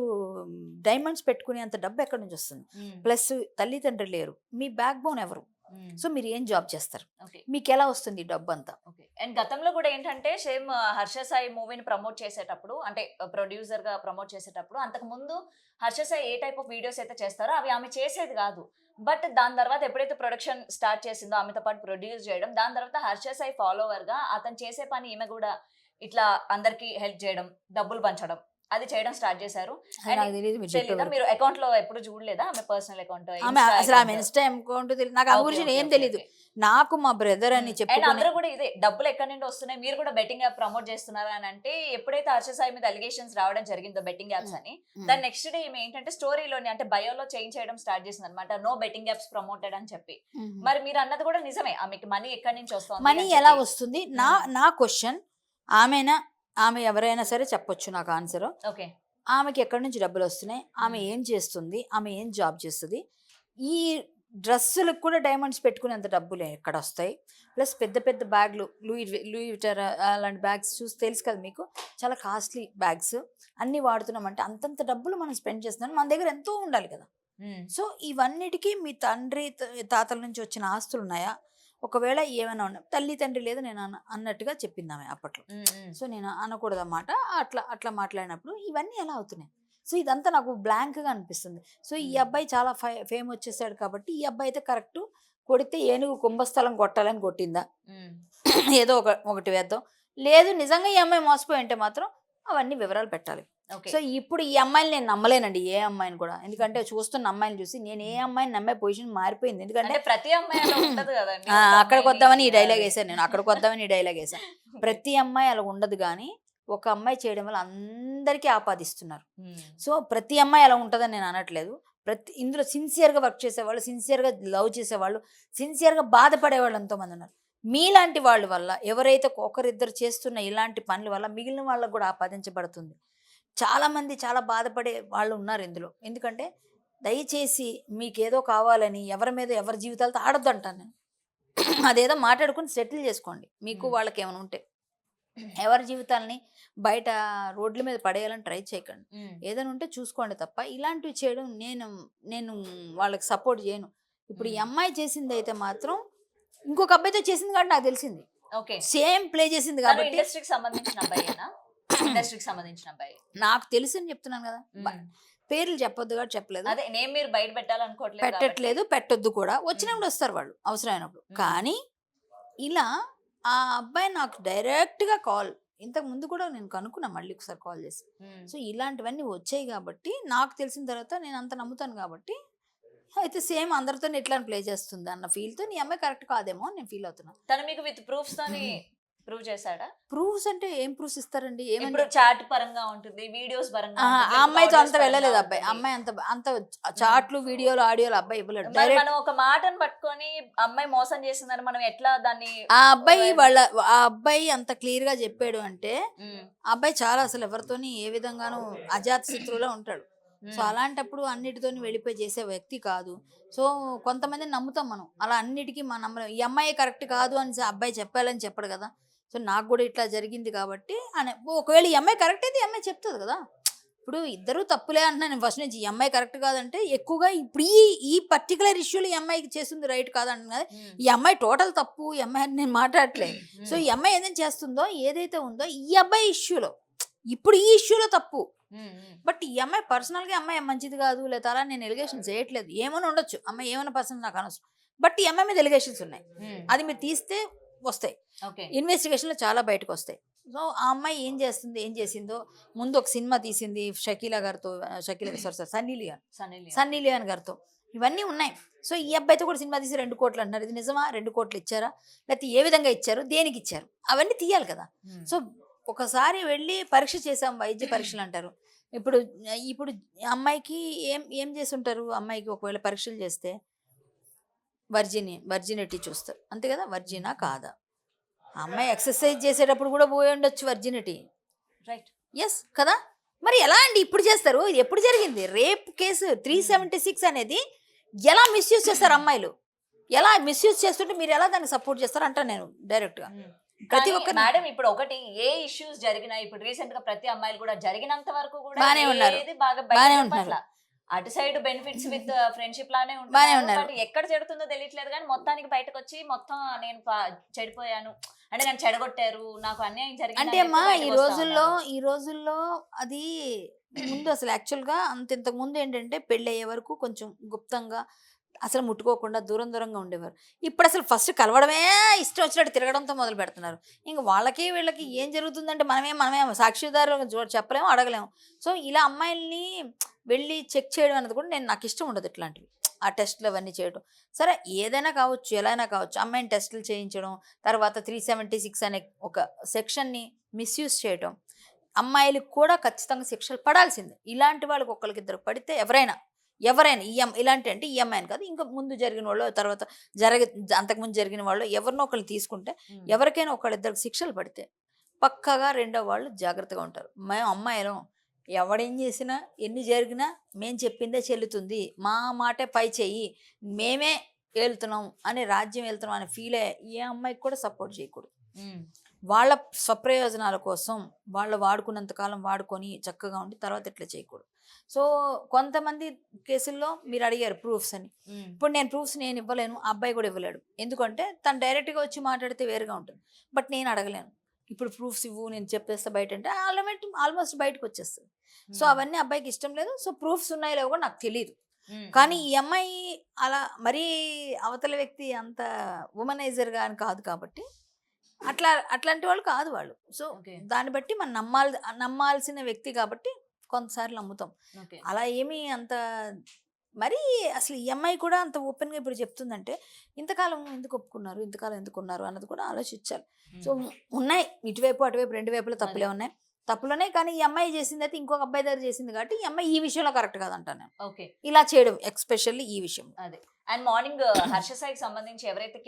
డైమండ్స్ పెట్టుకునే అంత డబ్బు ఎక్కడి నుంచి వస్తుంది? ప్లస్ తల్లిదండ్రులు లేరు, మీ బ్యాక్ బోన్ ఎవరు? సో మీరు ఏం జాబ్ చేస్తారు? ఓకే. మీకు ఎలా వస్తుంది ఈ డబ్బు అంతా? ఓకే. అండ్ గతంలో కూడా ఏంటంటే సేమ్ హర్ష సాయి మూవీని ప్రమోట్ చేసేటప్పుడు, అంటే ప్రొడ్యూసర్ గా ప్రమోట్ చేసేటప్పుడు, అంతకు ముందు హర్ష సాయి ఏ టైప్ ఆఫ్ వీడియోస్ అయితే చేస్తారో అవి ఆమె చేసేది కాదు. బట్ దాని తర్వాత ఎప్పుడైతే ప్రొడక్షన్ స్టార్ట్ చేసిందో ఆమెతో పాటు ప్రొడ్యూస్ చేయడం, దాని తర్వాత హర్ష సాయి ఫాలోవర్ గా అతను చేసే పని ఈమె కూడా ఇట్లా అందరికి హెల్ప్ చేయడం, డబ్బులు పంచడం, అది చేయడం స్టార్ట్ చేశారు. అది నాకు తెలియదు, మీరు తెలీదా? చెప్పేవారు. మీరు అకౌంట్ లో ఎప్పుడు చూడలేదా ఆమె పర్సనల్ అకౌంట్? అసలు ఆమె ఇన్స్టా అకౌంట్ తెలియదు నాకు, ఆ గురించి ఏం తెలీదు. నాకు మా బ్రదర్ అని అండ్ చెప్పుకొని అందరూ కూడా ఇదే డబ్బులు ఎక్కడి నుండి వస్తున్నాయి, మీరు కూడా బెట్టింగ్ యాప్ ప్రమోట్ చేస్తున్నారా అని అంటే, ఎప్పుడైతే హర్ష సాయి మీద అలిగేషన్స్ రావడం జరిగిందో బెట్టింగ్ యాప్స్ అని, దాని నెక్స్ట్ డే ఏమి ఏంటంటే స్టోరీలోని అంటే బయోలో చేంజ్ చేయడం స్టార్ట్ చేసింది అనమాట, నో బెట్టింగ్ యాప్స్ ప్రమోటెడ్ అని చెప్పి. మరి మీరు అన్నది కూడా నిజమే, ఆమెకి మనీ ఎక్కడి నుంచి వస్తుంది? మనీ ఎలా వస్తుంది? నా క్వశ్చన్, ఆమె ఎవరైనా సరే చెప్పొచ్చు నాకు ఆన్సర్. ఓకే. ఆమెకి ఎక్కడి నుంచి డబ్బులు వస్తున్నాయి, ఆమె ఏం చేస్తుంది, ఆమె ఏం జాబ్ చేస్తుంది, ఈ డ్రెస్సులకు కూడా డైమండ్స్ పెట్టుకునేంత డబ్బులు ఎక్కడ వస్తాయి? ప్లస్ పెద్ద పెద్ద బ్యాగ్లు, లూయి విటర్ అలాంటి బ్యాగ్స్ చూసి తెలుసు కదా మీకు, చాలా కాస్ట్లీ బ్యాగ్స్ అన్నీ వాడుతున్నామంటే అంతంత డబ్బులు మనం స్పెండ్ చేస్తున్నాం, మన దగ్గర ఎంతో ఉండాలి కదా. సో ఇవన్నిటికీ మీ తండ్రి తాతల నుంచి వచ్చిన ఆస్తులు ఉన్నాయా? ఒకవేళ ఏమైనా ఉన్నాయి, తల్లి తండ్రి లేదు నేను అన్నట్టుగా చెప్పింది ఆమె అప్పట్లో. సో నేను అనకూడదు అన్నమాట. అట్లా మాట్లాడినప్పుడు ఇవన్నీ ఎలా అవుతున్నాయి? సో ఇదంతా నాకు బ్లాంక్గా అనిపిస్తుంది. సో ఈ అబ్బాయి చాలా ఫేమ్ వచ్చేసాడు కాబట్టి ఈ అబ్బాయి అయితే కరెక్ట్, కొడితే ఏనుగు కుంభస్థలం కొట్టాలని కొట్టిందా, ఏదో ఒకటి వేద్దాం. లేదు నిజంగా ఈ అమ్మాయి మోసపోయి ఉంటే మాత్రం అవన్నీ వివరాలు పెట్టాలి. సో ఇప్పుడు ఈ అమ్మాయిని నేను నమ్మలేనండి, ఏ అమ్మాయిని కూడా. ఎందుకంటే చూస్తున్న అమ్మాయిని చూసి నేను ఏ అమ్మాయిని నమ్మే పొజిషన్ మారిపోయింది. ఎందుకంటే ప్రతి అమ్మాయి అలా ఉండదు కదండి. అక్కడికి వద్దామని ఈ డైలాగ్ వేసాను నేను, అక్కడికి వద్దామని ఈ డైలాగ్ వేసాను. ప్రతి అమ్మాయి అలా ఉండదు, కానీ ఒక అమ్మాయి చేయడం వల్ల అందరికీ ఆపాదిస్తున్నారు. సో ప్రతి అమ్మాయి అలా ఉంటుందని నేను అనట్లేదు. ఇందులో సిన్సియర్గా వర్క్ చేసేవాళ్ళు, సిన్సియర్గా లవ్ చేసేవాళ్ళు, సిన్సియర్గా బాధపడేవాళ్ళు ఎంతోమంది ఉన్నారు. మీలాంటి వాళ్ళ వల్ల, ఎవరైతే ఒకరిద్దరు చేస్తున్న ఇలాంటి పనుల వల్ల మిగిలిన వాళ్ళకు కూడా ఆపాదించబడుతుంది. చాలామంది చాలా బాధపడే వాళ్ళు ఉన్నారు ఇందులో. ఎందుకంటే దయచేసి మీకేదో కావాలని ఎవరి మీద ఎవరి జీవితాలతో ఆడొద్దు అంటాను నేను. అదేదో మాట్లాడుకుని సెటిల్ చేసుకోండి, మీకు వాళ్ళకి ఏమైనా ఉంటే. ఎవరి జీవితాలని బయట రోడ్ల మీద పడేయాలని ట్రై చేయకండి. ఏదైనా ఉంటే చూసుకోండి తప్ప ఇలాంటివి చేయడం నేను వాళ్ళకి సపోర్ట్ చేయను. ఇప్పుడు ఈ అమ్మాయి చేసింది అయితే మాత్రం ఇంకొక అబ్బాయితో చేసింది కాబట్టి నాకు తెలిసింది, సేమ్ ప్లే చేసింది కాబట్టి. ఇండస్ట్రీకి సంబంధించిన అబ్బాయేనా? ఇండస్ట్రీకి సంబంధించిన అబ్బాయి నాకు తెలుసు అని చెప్తున్నాను కదా, పేర్లు చెప్పొద్దు కాబట్టి చెప్పలేదు. అదే నేను మీరు బయట పెట్టాలనుకోవట్లేదు, పెట్టట్లేదు, పెట్టొద్దు కూడా. వచ్చినప్పుడు వస్తారు వాళ్ళు అవసరమైనప్పుడు. కానీ ఇలా ఆ అబ్బాయి నాకు డైరెక్ట్గా కాల్, ఇంతకు ముందు కూడా నేను కనుక్కున్నా మళ్ళీ ఒకసారి కాల్ చేసి. సో ఇలాంటివన్నీ వచ్చాయి కాబట్టి నాకు తెలిసిన తర్వాత నేను అంత నమ్ముతాను కాబట్టి, అయితే సేమ్ అందరితో ఎట్లా ప్లే చేస్తుంది అన్న ఫీల్తో నీ అమ్మాయి కరెక్ట్ కాదేమో అని నేను ఫీల్ అవుతున్నాను. తను మీకు విత్ ప్రూఫ్స్ తోని ప్రూవ్ చేశాడా? ప్రూఫ్స్ అంటే ఏం ప్రూఫ్స్ ఇస్తారండి? ఇప్పుడు చాట్ పరంగా ఉంటుంది, వీడియోస్ పరంగా ఉంటుంది. ఆ అమ్మాయితో అంత వెళ్ళలేదు అబ్బాయి. అమ్మాయి అంత చాట్లు వీడియోలు ఆడియోలు అబ్బాయి ఇవ్వలేడు. మనం ఒక మాటను పట్టుకొని అమ్మాయి మోసం చేసిందని మనం ఎట్లా దాన్ని, ఆ అబ్బాయి అంత క్లియర్ గా చెప్పాడు అంటే ఆ అబ్బాయి చాలా అసలు ఎవరితోని ఏ విధంగానూ అజాత శత్రువులో ఉంటాడు. సో అలాంటప్పుడు అన్నిటితోని వెళ్ళిపోయి చేసే వ్యక్తి కాదు. సో కొంతమందిని నమ్ముతాం మనం, అలా అన్నిటికీ మనం నమ్మలేం. ఈ అమ్మాయి కరెక్ట్ కాదు అని అబ్బాయి చెప్పాలని చెప్పడు కదా. సో నాకు కూడా ఇట్లా జరిగింది కాబట్టి ఒకవేళ ఈ అమ్మాయి కరెక్ట్ అయితే ఈ అమ్మాయి చెప్తుంది కదా. ఇప్పుడు ఇద్దరు తప్పులే అంటున్నాను నేను ఫస్ట్ నుంచి. ఈ అమ్మాయి కరెక్ట్ కాదంటే ఎక్కువగా ఇప్పుడు ఈ పర్టికులర్ ఇష్యూలో ఈ అమ్మాయికి చేస్తుంది రైట్ కాదంటున్నా కదా. ఈ అమ్మాయి టోటల్ తప్పు, ఈ అమ్మాయి అని నేను మాట్లాడట్లేదు. సో ఈ అమ్మాయి ఏదైనా చేస్తుందో ఏదైతే ఉందో ఈ అబ్బాయి ఇష్యూలో, ఇప్పుడు ఈ ఇష్యూలో తప్పు. బట్ ఈ అమ్మాయి పర్సనల్గా అమ్మాయి మంచిది కాదు లేదా అలా నేను ఎలిగేషన్ చేయట్లేదు. ఏమైనా ఉండొచ్చు, అమ్మాయి ఏమైనా పర్సనల్ నాకు అనవసరం. బట్ ఈ అమ్మాయి మీద ఎలిగేషన్స్ ఉన్నాయి, అది మీరు తీస్తే వస్తాయి, ఇన్వెస్టిగేషన్లో చాలా బయటకు వస్తాయి. సో ఆ అమ్మాయి ఏం చేస్తుంది, ఏం చేసిందో, ముందు ఒక సినిమా తీసింది షకీలా గారితో, సన్నీ లియోన్ గారితో, ఇవన్నీ ఉన్నాయి. సో ఈ అబ్బాయితో కూడా సినిమా తీసి 2 కోట్లు అంటున్నారు. ఇది నిజమా? 2 కోట్లు ఇచ్చారా, లేకపోతే ఏ విధంగా ఇచ్చారు, దేనికి ఇచ్చారు, అవన్నీ తీయాలి కదా. సో ఒకసారి వెళ్ళి పరీక్ష చేసాం, వైద్య పరీక్షలు అంటారు. ఇప్పుడు ఇప్పుడు అమ్మాయికి ఏం చేసి ఉంటారు, అమ్మాయికి ఒకవేళ పరీక్షలు చేస్తే వర్జినిటీ చూస్తారు అంతే కదా, వర్జినా కాదా. ఆ అమ్మాయి ఎక్సర్సైజ్ చేసేటప్పుడు కూడా పోయి ఉండొచ్చు వర్జినిటీ, రైట్? ఎస్ కదా. మరి ఎలా అండి ఇప్పుడు చేస్తారు? ఇది ఎప్పుడు జరిగింది? రేప్ కేసు 376 అనేది ఎలా మిస్యూజ్ చేస్తారు అమ్మాయిలు, ఎలా మిస్యూజ్ చేస్తుంటే మీరు ఎలా దాన్ని సపోర్ట్ చేస్తారు అంటాను నేను డైరెక్ట్గా. ప్రతి ఒక్క మేడం ఇప్పుడు ఒకటి ఏ ఇష్యూస్ జరిగినా ఇప్పుడు రీసెంట్ గా ప్రతి అమ్మాయిలు కూడా జరిగినంత వరకు కూడా బానే ఉన్నారు, ఏది బాగా బానే బయట ఉంటున్నారు. పట్ల అటు సైడ్ బెనిఫిట్స్ విత్ ఫ్రెండ్షిప్ లానే బానే ఉంటారు. ఉన్నారు. బట్ ఎక్కడ చెడుతుందో తెలియట్లేదు కానీ మొత్తానికి బయటకు వచ్చి మొత్తం నేను చెడిపోయాను అంటే నన్ను చెడగొట్టారు, నాకు అన్యాయం జరిగింది అంటే అని అమ్మా చెప్పి బయటకు వస్తా ఉన్నారు. ఈ రోజుల్లో అది ముందు అసలు యాక్చువల్గా ఇంతకు ముందు ఏంటంటే పెళ్ళి అయ్యే వరకు కొంచెం గుప్తంగా అసలు ముట్టుకోకుండా దూరంగా ఉండేవారు. ఇప్పుడు అసలు ఫస్ట్ కలవడమే ఇష్టం వచ్చినట్టు తిరగడంతో మొదలు పెడుతున్నారు. ఇంక వాళ్ళకి వీళ్ళకి ఏం జరుగుతుందంటే మనమే సాక్షిదారు చెప్పలేము, అడగలేము. సో ఇలా అమ్మాయిల్ని వెళ్ళి చెక్ చేయడం అనేది కూడా నాకు ఇష్టం ఉండదు ఇట్లాంటివి, ఆ టెస్ట్లు అవన్నీ చేయడం. సరే ఏదైనా కావచ్చు, ఎలా అయినా కావచ్చు, అమ్మాయిని టెస్టులు చేయించడం, తర్వాత 376 అనే ఒక సెక్షన్ని మిస్యూజ్ చేయడం, అమ్మాయిలకు కూడా ఖచ్చితంగా శిక్షలు పడాల్సిందే. ఇలాంటి వాళ్ళకి ఒక్కరికిద్దరు పడితే ఎవరైనా ఇలాంటి అంటే ఈ అమ్మాయిని కాదు, ఇంకా ముందు జరిగిన వాళ్ళు, తర్వాత అంతకుముందు జరిగిన వాళ్ళు ఎవరినో ఒకళ్ళు తీసుకుంటే ఎవరికైనా ఒకళ్ళిద్దరికి శిక్షలు పడితే పక్కగా రెండో వాళ్ళు జాగ్రత్తగా ఉంటారు. మేము అమ్మాయిలం, ఎవడేం చేసినా ఎన్ని జరిగినా మేము చెప్పిందే చెల్లుతుంది, మా మాటే పై చెయ్యి, మేమే వెళ్తున్నాం అని, రాజ్యం వెళ్తున్నాం అని ఫీల్ అయ్యే ఏ అమ్మాయికి కూడా సపోర్ట్ చేయకూడదు. వాళ్ళ స్వప్రయోజనాల కోసం వాళ్ళు వాడుకున్నంతకాలం వాడుకొని చక్కగా ఉండి తర్వాత ఇట్లా చేయకూడదు. సో కొంతమంది కేసుల్లో మీరు అడిగారు ప్రూఫ్స్ అని. ఇప్పుడు నేను ప్రూఫ్స్ నేను ఇవ్వలేను, ఆ అబ్బాయి కూడా ఇవ్వలేడు. ఎందుకంటే తను డైరెక్ట్గా వచ్చి మాట్లాడితే వేరుగా ఉంటుంది. బట్ నేను అడగలేను, ఇప్పుడు ప్రూఫ్స్ ఇవ్వు నేను చెప్పేస్తా బయట అంటే ఆల్మోస్ట్ బయటకు వచ్చేస్తుంది. సో అవన్నీ అబ్బాయికి ఇష్టం లేదు. సో ప్రూఫ్స్ ఉన్నాయో లేవో కూడా నాకు తెలియదు. కానీ ఈ అమ్మాయి అలా మరీ అవతల వ్యక్తి అంత ఉమనైజర్గా అని కాదు కాబట్టి అట్లాంటి వాళ్ళు కాదు వాళ్ళు. సో దాన్ని బట్టి మనం నమ్మాల్సిన వ్యక్తి కాబట్టి కొంతసార్లు నమ్ముతాం. అలా ఏమీ అంత మరి అసలు ఈ అమ్మాయి కూడా అంత ఓపెన్గా ఇప్పుడు చెప్తుందంటే ఇంతకాలం ఎందుకు ఒప్పుకున్నారు, ఇంతకాలం ఎందుకున్నారు అన్నది కూడా ఆలోచించాలి. సో ఉన్నాయి ఇటువైపు అటువైపు రెండు వైపులో తప్పులే ఉన్నాయి, తప్పులోనే. కానీ ఈ అమ్మాయి చేసింది అయితే ఇంకొక అబ్బాయి దగ్గర చేసింది కాబట్టి ఈ అమ్మాయి ఈ విషయంలో కరెక్ట్ కాదంటాను నేను. ఓకే, ఇలా చేయడం ఎక్స్పెషల్లీ ఈ విషయం. అదే. అండ్ మార్నింగ్ హర్ష సాయికి సంబంధించి ఎవరైతే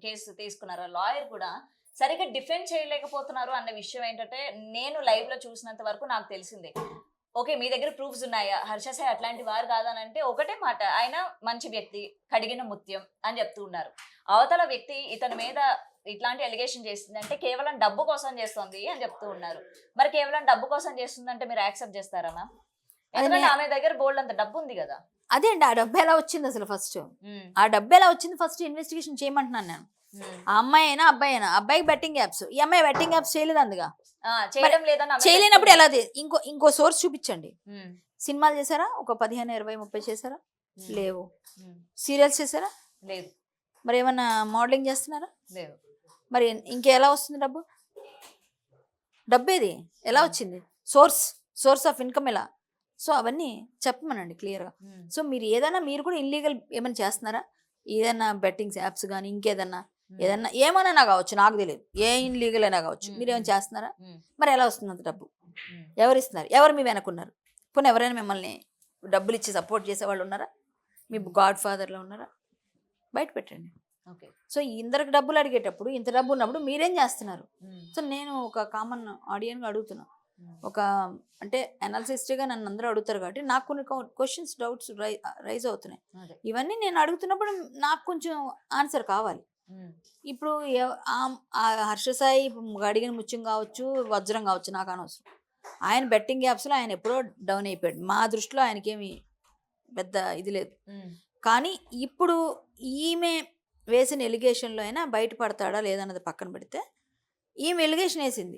కేసు తీసుకున్నారో లాయర్ కూడా సరిగ్గా డిఫెండ్ చేయలేకపోతున్నారు అన్న విషయం ఏంటంటే నేను లైవ్ లో చూసినంత వరకు నాకు తెలిసిందే. ఓకే, మీ దగ్గర ప్రూఫ్స్ ఉన్నాయా, హర్ష సాయి అట్లాంటి వారు కాదనంటే ఒకటే మాట, ఆయన మంచి వ్యక్తి, కడిగిన ముత్యం అని చెప్తూ ఉన్నారు. అవతల వ్యక్తి ఇతని మీద ఇట్లాంటి ఎలిగేషన్ చేస్తుందంటే కేవలం డబ్బు కోసం చేస్తుంది అని చెప్తూ ఉన్నారు. మరి కేవలం డబ్బు కోసం చేస్తుందంటే మీరు యాక్సెప్ట్ చేస్తారా మ్యామ్? ఎందుకంటే ఆమె దగ్గర బోల్డ్ అంత డబ్బు ఉంది కదా. అదే అండి, ఆ డబ్బు ఎలా వచ్చింది అసలు ఫస్ట్, ఆ డబ్బు ఎలా వచ్చింది ఫస్ట్ ఇన్వెస్టిగేషన్ చేయమంటున్నాను నేను. ఆ అమ్మాయి అయినా అబ్బాయి అయినా, అబ్బాయికి బెట్టింగ్ యాప్స్, ఈ అమ్మాయి బెట్టింగ్ యాప్స్ చేయలేదు అందుగా, చేయలేనప్పుడు ఎలా ఇంకో సోర్స్ చూపించండి. సినిమాలు చేశారా? ఒక 15, 20, 30 చేశారా? లేవు. సీరియల్స్ చేశారా? లేదు. మరి ఏమన్నా మోడలింగ్ చేస్తున్నారా? లేదు. మరి ఇంకెలా వస్తుంది డబ్బు? డబ్బేది ఎలా వచ్చింది? సోర్స్ ఆఫ్ ఇన్కమ్ ఎలా? సో అవన్నీ చెప్పమనండి క్లియర్గా. సో మీరు ఏదైనా మీరు కూడా ఇల్లీగల్ ఏమైనా చేస్తున్నారా? ఏదైనా బెట్టింగ్స్ యాప్స్ కానీ ఇంకేదన్నా ఏమైనా కావచ్చు, నాకు తెలియదు, ఏ ఇన్లీగల్ అయినా కావచ్చు, మీరు ఏమైనా చేస్తున్నారా? మరి ఎలా వస్తుంది అంత డబ్బు? ఎవరు ఇస్తున్నారు? ఎవరు మీ వెనకున్నారు? పోనీ ఎవరైనా మిమ్మల్ని డబ్బులు ఇచ్చి సపోర్ట్ చేసే వాళ్ళు ఉన్నారా? మీ గాడ్ ఫాదర్లో ఉన్నారా? బయట పెట్టండి. ఓకే. సో ఇందరికి డబ్బులు అడిగేటప్పుడు ఇంత డబ్బు ఉన్నప్పుడు మీరేం చేస్తున్నారు? సో నేను ఒక కామన్ ఆడియన్గా అడుగుతున్నా, ఒక అంటే అనాలిసిస్ట్గా నన్ను అందరూ అడుగుతారు కాబట్టి నాకు కొన్ని క్వశ్చన్స్, డౌట్స్ రైజ్ అవుతున్నాయి. ఇవన్నీ నేను అడుగుతున్నప్పుడు నాకు కొంచెం ఆన్సర్ కావాలి. ఇప్పుడు హర్ష సాయి అడిగిన ముత్యం కావచ్చు, వజ్రం కావచ్చు, నాకు అనవసరం. ఆయన బెట్టింగ్ యాప్స్లో ఆయన ఎప్పుడో డౌన్ అయిపోయాడు. మా దృష్టిలో ఆయనకేమి పెద్ద ఇది లేదు. కానీ ఇప్పుడు ఈమె వేసిన ఎలిగేషన్లో అయినా బయటపడతాడా లేదన్నది పక్కన పెడితే, ఈమె ఎలిగేషన్ వేసింది,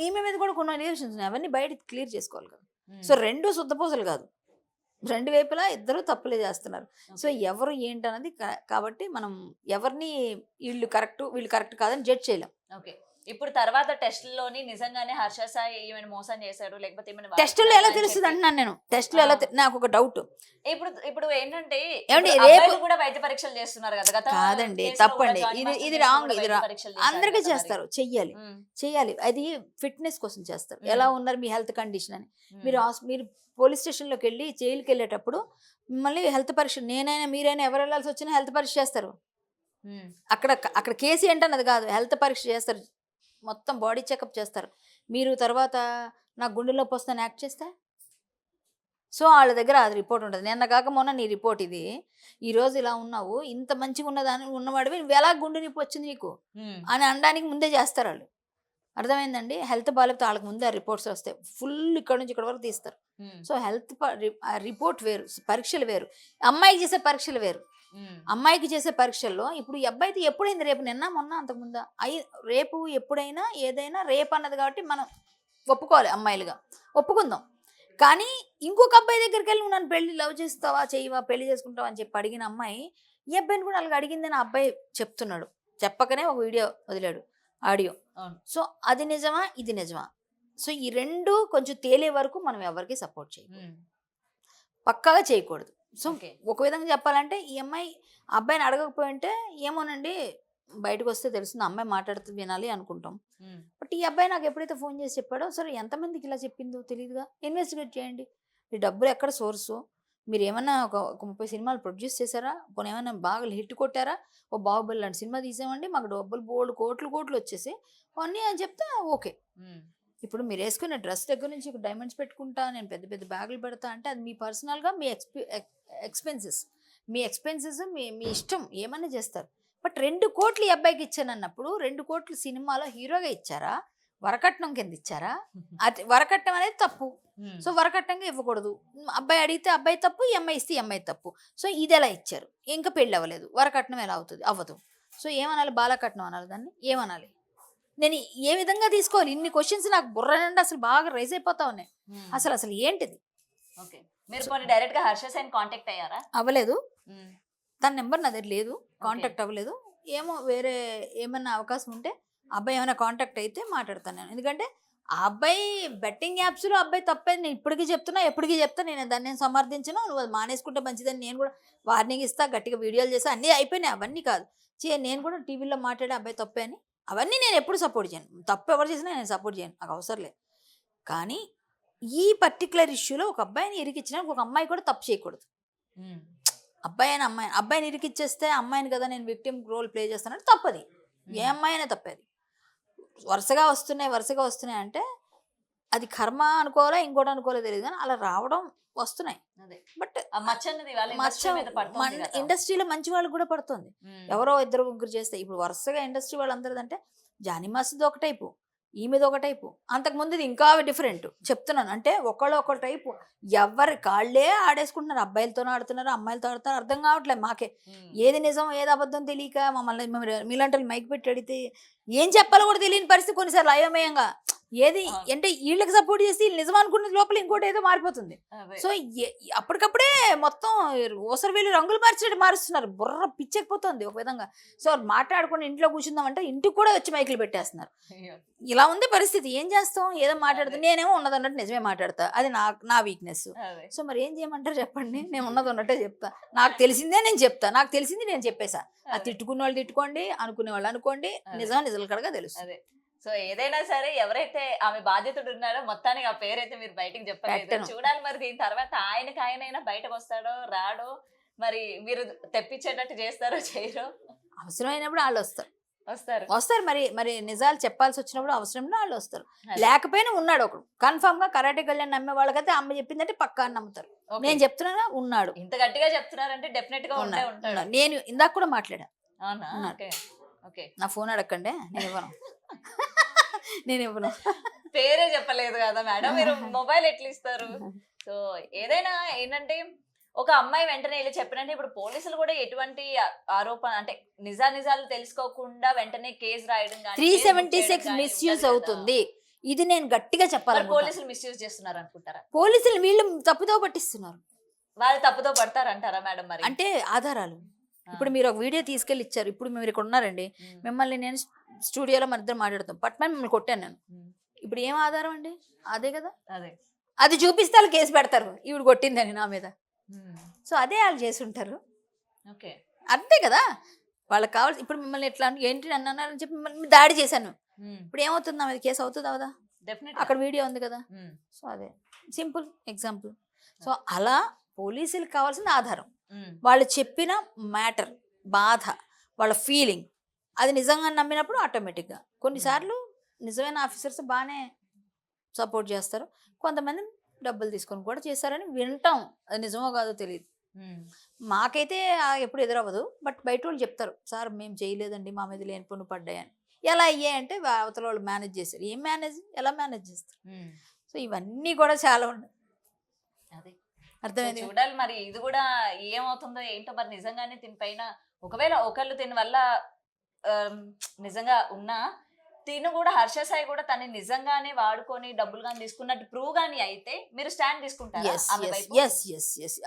ఈమె మీద కూడా కొన్ని ఎలిగేషన్స్ ఉన్నాయి, అవన్నీ బయట క్లియర్ చేసుకోవాలి కదా. సో రెండు శుద్ధపూసలు కాదు, రెండు వైపులా ఇద్దరు తప్పులే చేస్తున్నారు. సో ఎవరు ఏంటన్నది కాబట్టి మనం ఎవరిని వీళ్ళు కరెక్ట్ కాదని జడ్జ్ చేయలేం. ఓకే, ఇప్పుడు తర్వాత టెస్ట్లోని నిజంగానే హర్ష సాయి ఈమెను మోసం చేశాడు లేకపోతే టెస్టులు ఎలా తెలుస్తుంది అంటున్నాను నేను. టెస్టులు ఎలా నాకు ఒక డౌట్. ఇప్పుడు ఏంటంటే ఏమండి, రేపు కూడా వైద్య పరీక్షలు చేస్తున్నారు కదా. కాదండి, తప్పండి, ఇది రాంగ్. ఇది అందరికీ చేస్తారు, చెయ్యాలి. అది ఫిట్నెస్ కోసం చేస్తారు. ఎలా ఉన్నారు మీ హెల్త్ కండిషన్ అని. మీరు పోలీస్ స్టేషన్లోకి వెళ్ళి జైలుకి వెళ్ళేటప్పుడు మిమ్మల్ని హెల్త్ పరీక్ష, నేనైనా మీరైనా ఎవరు వెళ్ళాల్సి వచ్చినా హెల్త్ పరీక్ష చేస్తారు. అక్కడ కేసు ఏంటన్నది కాదు, హెల్త్ పరీక్ష చేస్తారు, మొత్తం బాడీ చెకప్ చేస్తారు. మీరు తర్వాత నాకు గుండె నొప్పి వస్తుందని యాక్ట్ చేస్తే, సో వాళ్ళ దగ్గర అది రిపోర్ట్ ఉంటుంది. నిన్న కాక మొన్న నీ రిపోర్ట్ ఇది, ఈరోజు ఇలా ఉన్నావు, ఇంత మంచిగా ఉన్నవాడివి నువ్వు ఎలా గుండె నొప్పి వచ్చింది నీకు అని అనడానికి ముందే చేస్తారు వాళ్ళు. అర్థమైందండి. హెల్త్ బాగాలేకపోతే వాళ్ళకి ముందే రిపోర్ట్స్ వస్తాయి, ఫుల్ ఇక్కడ నుంచి ఇక్కడ వరకు తీస్తారు. సో హెల్త్ రిపోర్ట్ వేరు, పరీక్షలు వేరు, అమ్మాయికి చేసే పరీక్షలు వేరు. అమ్మాయికి చేసే పరీక్షల్లో ఇప్పుడు ఈ అబ్బాయితో ఎప్పుడైంది, రేపు నిన్న మొన్న అంతకుముందా రేపు ఎప్పుడైనా ఏదైనా రేపు అన్నది కాబట్టి మనం ఒప్పుకోవాలి, అమ్మాయిలుగా ఒప్పుకుందాం. కానీ ఇంకొక అబ్బాయి దగ్గరికి వెళ్ళి నువ్వు నన్ను పెళ్లి లవ్ చేస్తావా చేయవా పెళ్లి చేసుకుంటావా అని చెప్పి అడిగిన అమ్మాయి ఈ అబ్బాయిని కూడా అలాగ అడిగిందని అబ్బాయి చెప్తున్నాడు, చెప్పకనే ఒక వీడియో వదిలాడు, ఆడియో. సో అది నిజమా ఇది నిజమా? సో ఈ రెండు కొంచెం తేలే వరకు మనం ఎవరికి సపోర్ట్ చేయాలి, పక్కాగా చేయకూడదు. సో ఒక విధంగా చెప్పాలంటే ఈ అమ్మాయి అబ్బాయిని అడగకపోయి ఉంటే ఏమోనండి బయటకు వస్తే తెలుస్తుంది, అమ్మాయి మాట్లాడుతూ వినాలి అనుకుంటాం. బట్ ఈ అబ్బాయి నాకు ఎప్పుడైతే ఫోన్ చేసి చెప్పాడో, సరే ఎంతమందికి ఇలా చెప్పిందో తెలియదుగా, ఇన్వెస్టిగేట్ చేయండి. ఈ డబ్బులు ఎక్కడ సోర్సు, మీరు ఏమన్నా ఒక 30 సినిమాలు ప్రొడ్యూస్ చేశారా, కొన్ని ఏమైనా బాగా హిట్ కొట్టారా, ఓ బాహుబలి లాంటి సినిమా తీసామండి మాకు డబ్బులు బోల్డ్ కోట్లు వచ్చేసి అన్నీ అని చెప్తే ఓకే. ఇప్పుడు మీరు వేసుకునే డ్రెస్ దగ్గర నుంచి డైమండ్స్ పెట్టుకుంటా, నేను పెద్ద పెద్ద బ్యాగులు పెడతా అంటే అది మీ పర్సనల్గా మీ ఎక్స్పెన్సెస్ మీ ఇష్టం, ఏమన్నా చేస్తారు. బట్ 2 కోట్లు ఈ అబ్బాయికి ఇచ్చానన్నప్పుడు 2 కోట్లు సినిమాలో హీరోగా ఇచ్చారా, వరకట్నం కింద ఇచ్చారా? అది వరకట్నం అనేది తప్పు. సో వరకట్నంగా ఇవ్వకూడదు. అబ్బాయి అడిగితే అబ్బాయి తప్పు, ఈ అమ్మాయి ఇస్తే ఈ అమ్మాయి తప్పు. సో ఇది ఎలా ఇచ్చారు, ఇంకా పెళ్ళి అవ్వలేదు, వరకట్నం ఎలా అవుతుంది, అవ్వదు. సో ఏమనాలి, బాలకట్నం అనాలి, దాన్ని ఏమనాలి? నేను ఏ విధంగా తీసుకోవాలి? ఇన్ని క్వశ్చన్స్ నాకు బుర్ర నిండా అసలు బాగా రైజ్ అయిపోతా ఉన్నాయి. అసలు ఏంటిది? ఓకే, మీరు డైరెక్ట్ గా హర్ష సాయిని కాంటాక్ట్ అయ్యారా? అవ్వలేదు, తన నెంబర్ నా దగ్గర లేదు, కాంటాక్ట్ అవ్వలేదు. ఏమో వేరే ఏమన్నా అవకాశం ఉంటే అబ్బాయి ఏమైనా కాంటాక్ట్ అయితే మాట్లాడతాను నేను. ఎందుకంటే ఆ అబ్బాయి బెట్టింగ్ యాప్స్లో అబ్బాయి తప్పేది నేను ఇప్పటికీ చెప్తున్నా, ఎప్పటికీ చెప్తా. నేను దాన్ని నేను సమర్థించను, నువ్వు అది మానేసుకుంటే మంచిదని నేను కూడా వార్నింగ్ ఇస్తా, గట్టిగా వీడియోలు చేస్తా, అన్నీ అయిపోయినాయి. అవన్నీ కాదు నేను కూడా టీవీలో మాట్లాడే అబ్బాయి తప్పే అని అవన్నీ నేను ఎప్పుడు సపోర్ట్ చేయను. తప్పు ఎవరు చేసినా నేను సపోర్ట్ చేయను, నాకు అవసరం లేదు. కానీ ఈ పర్టికులర్ ఇష్యూలో ఒక అబ్బాయిని ఇరికిచ్చినా ఒక అమ్మాయి కూడా తప్పు చేయకూడదు. అబ్బాయిని ఇరికిచ్చేస్తే అమ్మాయిని కదా నేను విక్టిమ్ రోల్ ప్లే చేస్తానంటే తప్పది, ఏ అమ్మాయి అయినా తప్పేది. వరుసగా వస్తున్నాయి అంటే అది కర్మ అనుకోవాలా ఇంకోటి అనుకోవాలో తెలియదు, కానీ అలా రావడం వస్తున్నాయి. బట్ ఇండస్ట్రీలో మంచి వాళ్ళు కూడా పడుతుంది, ఎవరో 2-3 చేస్తే. ఇప్పుడు వరుసగా ఇండస్ట్రీ వాళ్ళందరిది అంటే జానీ మాస్టర్ది ఒక టైపు, ఈమెది ఒక టైపు, అంతకుముందు ఇంకా డిఫరెంట్ చెప్తున్నాను. అంటే ఒకళ్ళ టైపు, ఎవరి కాళ్ళే ఆడేసుకుంటున్నారు, అబ్బాయిలతోనే ఆడుతున్నారు, అమ్మాయిలతో ఆడుతున్నారు, అర్థం కావట్లేదు మాకే. ఏది నిజం ఏది అబద్ధం తెలియక మమ్మల్ని మీలాంటి మైక్ పెట్టి అడిగితే ఏం చెప్పాలో కూడా తెలియని పరిస్థితి కొన్నిసార్లు అయోమయంగా. ఏది అంటే వీళ్ళకి సపోర్ట్ చేసి వీళ్ళు నిజం అనుకున్నది లోపల ఇంకోటి ఏదో మారిపోతుంది. సో అప్పటికప్పుడే మొత్తం ఓసరి వీళ్ళు రంగులు మారుస్తున్నారు, బుర్ర పిచ్చెక్కిపోతుంది ఒక విధంగా. సో మాట్లాడుకుని ఇంట్లో కూర్చుందామంటే ఇంటికి కూడా వచ్చి మైకులు పెట్టేస్తున్నారు. ఇలా ఉంది పరిస్థితి, ఏం చేస్తాం? ఏదో మాట్లాడుతాం, నేనేమో ఉన్నది అన్నట్టు నిజమే మాట్లాడతా, అది నా వీక్నెస్. సో మరి ఏం చేయమంటారు చెప్పండి, నేను ఉన్నది ఉన్నట్టే చెప్తా, నాకు తెలిసిందే నేను చెప్తా, నాకు తెలిసింది నేను చెప్పేసా. అది తిట్టుకునే వాళ్ళు తిట్టుకోండి, అనుకునే వాళ్ళు అనుకోండి, నిజాలు కడగా తెలుసు. సో ఏదైనా సరే ఎవరైతే ఆమె బాధ్యతడు ఉన్నారో మొత్తానికి ఆ పేరైతే మీరు బయటకు చెప్పలేదు. చూడాలి మరి దీని తర్వాత ఆయనైనా బయటకు వస్తాడో రాడో, మరి మీరు తెప్పించేటట్టు చేస్తారో చేయరో. అవసరమైనప్పుడు వాళ్ళు వస్తారు మరి నిజాలు చెప్పాల్సి వచ్చినప్పుడు అవసరంలో వాళ్ళు వస్తారు. లేకపోయినా ఉన్నాడు ఒకడు కన్ఫర్మ్ గా. కరాటే కళ్యాణ్ నమ్మే వాళ్ళకైతే అమ్మ చెప్పిందంటే పక్కా నమ్ముతారు. నేను చెప్తున్నా ఉన్నాడు, ఇంత గట్టిగా చెప్తున్నారంటే డెఫినెట్ గా ఉంటాడు. నేను ఇందాక కూడా మాట్లాడా, నా ఫోన్ అడగండి, నేను ఇవ్వను. పేరే చెప్పలేదు కదా మేడం, మీరు మొబైల్ ఎట్లా ఇస్తారు? సో ఏదైనా ఏంటంటే ఒక అమ్మాయి వెంటనే ఇలా చెప్పినంటే ఇప్పుడు పోలీసులు కూడా ఎటువంటి ఆరోపణ అంటే నిజాలు తెలుసుకోకుండా వెంటనే కేసు రాయడం కానీ 376 మిస్యూజ్ అవుతుంది. ఇది నేను గట్టిగా చెప్పాలి. పోలీసులు మిస్యూజ్ చేస్తున్నారు అనుకుంటారా? పోలీసులు వీళ్ళు తప్పుదో పట్టిస్తున్నారు. వాళ్ళు తప్పుతో పడతారంటారా మేడం? మరి అంటే ఆధారాలు ఇప్పుడు మీరు ఒక వీడియో తీసుకెళ్ళి ఇచ్చారు. ఇప్పుడు మీరు ఇక్కడ ఉన్నారండి, మిమ్మల్ని నేను స్టూడియోలో మన ఇద్దరు మాట్లాడతాం, పట్టుమని మిమ్మల్ని కొట్టాను నేను. ఇప్పుడు ఏం ఆధారం అండి? అదే కదా, అది చూపిస్తే వాళ్ళు కేసు పెడతారు ఈవిడ కొట్టిందని నా మీద. సో అదే వాళ్ళు చేసి ఉంటారు. ఓకే, అంతే కదా. వాళ్ళకి కావాల్సి ఇప్పుడు మిమ్మల్ని ఎట్లా ఏంటి నన్ను అన్నారని చెప్పి మిమ్మల్ని దాడి చేశాను. ఇప్పుడు ఏమవుతుంది? నా మీద కేసు అవుతుంది అవదా? అక్కడ వీడియో ఉంది కదా. సో అదే సింపుల్ ఎగ్జాంపుల్. సో అలా పోలీసులకు కావాల్సిన ఆధారం, వాళ్ళు చెప్పిన మ్యాటర్, బాధ, వాళ్ళ ఫీలింగ్, అది నిజంగా నమ్మినప్పుడు ఆటోమేటిక్గా కొన్నిసార్లు నిజమైన ఆఫీసర్స్ బాగానే సపోర్ట్ చేస్తారు, కొంతమంది డబ్బులు తీసుకొని కూడా చేస్తారని వింటాం. అది నిజమో కాదో తెలియదు. మాకైతే ఎప్పుడు ఎదురవ్వదు, బట్ బయట వాళ్ళు చెప్తారు, సార్ మేము చేయలేదండి, మా మీద లేని పన్ను పడ్డాయని. ఎలా అయ్యాయంటే అవతల వాళ్ళు మేనేజ్ చేశారు. ఏం మేనేజ్, ఎలా మేనేజ్ చేస్తారు? సో ఇవన్నీ కూడా చాలా ఉన్నాయి. అదే అర్థమైంది. చూడాలి మరి ఇది కూడా ఏమవుతుందో ఏంటో. మరి నిజంగానే దీనిపైన ఒకవేళ ఒకళ్ళు దీని వల్ల నిజంగా ఉన్నా తిను కూడా హర్ష సాయి కూడా తను నిజంగానే వాడుకొని డబ్బులు కానీ తీసుకున్నట్టు ప్రూవ్ గానీ అయితే మీరు స్టాండ్ తీసుకుంటారు.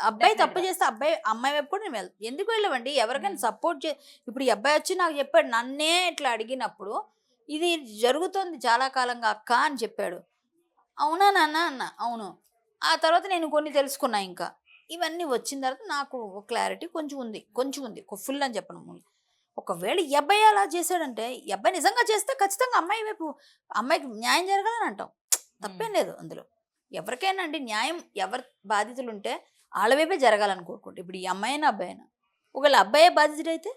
అబ్బాయి తప్పు చేస్తే అమ్మాయి వైపు కూడా నేను ఎందుకు వెళ్ళవండి? ఎవరికైనా సపోర్ట్ ఇప్పుడు ఈ అబ్బాయి వచ్చి నాకు చెప్పాడు, నన్నే ఇట్లా అడిగినప్పుడు ఇది జరుగుతుంది చాలా కాలంగా అక్క అని చెప్పాడు. అవునా నాన్న అన్న, అవును. ఆ తర్వాత నేను కొన్ని తెలుసుకున్నా. ఇంకా ఇవన్నీ వచ్చిన తర్వాత నాకు క్లారిటీ కొంచెం ఉంది, ఫుల్ అని చెప్పను. ఒకవేళ ఈ అబ్బాయి అలా చేశాడంటే, ఈ అబ్బాయి నిజంగా చేస్తే ఖచ్చితంగా అమ్మాయి వైపు, అమ్మాయికి న్యాయం జరగాలని అంటాం. తప్పేం లేదు అందులో. ఎవరికైనా అండి న్యాయం, ఎవరి బాధితులు ఉంటే వాళ్ళ వైపే జరగాలని కోరుకుంటే. ఇప్పుడు ఈ అమ్మాయి అయినా అబ్బాయి అయినా, ఒకవేళ అబ్బాయే బాధితుడైతే